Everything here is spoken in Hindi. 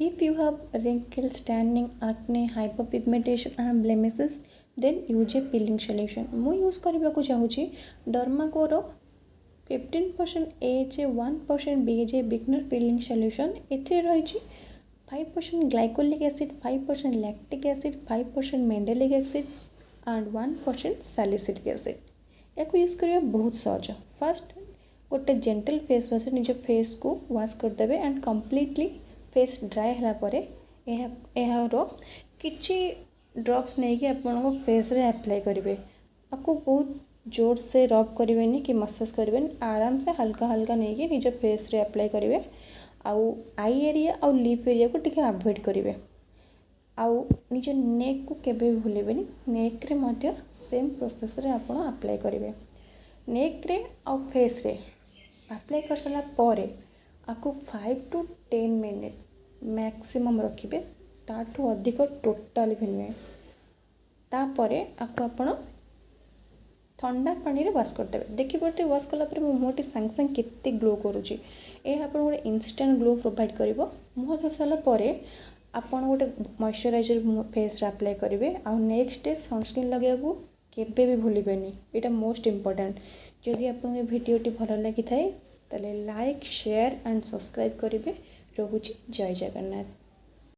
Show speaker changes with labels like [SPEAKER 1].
[SPEAKER 1] If you have wrinkles, tanning, acne, hyperpigmentation and blemishes, then use a peeling solution. ମୁଁ यूज करने को चाहूँगी डर्माकोर 15% AHA 1% BHA beginner peeling solution. एथिरे रही 5% glycolic acid, 5% lactic acid, 5% mandelic acid and 1% salicylic acid. या यूज करने बहुत सहज. फर्स्ट गोटे जेंटल फेस वाश निज फेस को वाश करदे एंड कम्प्लीटली फेस ड्राए है किछि ड्रॉप्स नहीं कि आपको फेस रे अप्लाई करेंगे. आपको बहुत जोर से रब करेंगे कि मसाज करेंगे. आराम से हल्का हल्का नहीं कि निज फेस रे अप्लाई करेंगे. आउ आई एरिया आउ लिप एरिया को टिके अवॉइड करेंगे. आउ निज नेक को केबे भी भूलेबेनी. नेक रे मध्य सेम प्रोसेस रे आपण अप्लाई करेंगे. नेक रे आउ फेस रे अप्लाई कर सारा परे आपको 5 to 10 मिनट मैक्सिमम रखिए. ताठू अधिक टोटाल भी नुहे. तापरे आपको आपण ठंडा पानी रे वॉश करदे. देखि पड़ते वॉश कला पर मो मुहटी संग संग केते ग्लो करूची. ए आपण गोटे इंस्टेंट ग्लो प्रोवाइड करिवो. मुह धो साला परे आपण गोटे मॉइस्चराइजर फेस रे अप्लाई करेंगे. आउ नेक्स्ट डे सनस्क्रीन लगेगा केबे भी भूलिबेनी. एटा मोस्ट इम्पोर्टेंट. जदि आपको भिडियोटी भल लगी थाए ताले लाइक शेयर एंड सब्सक्राइब करेंगे. रहुची जय जगन्नाथ.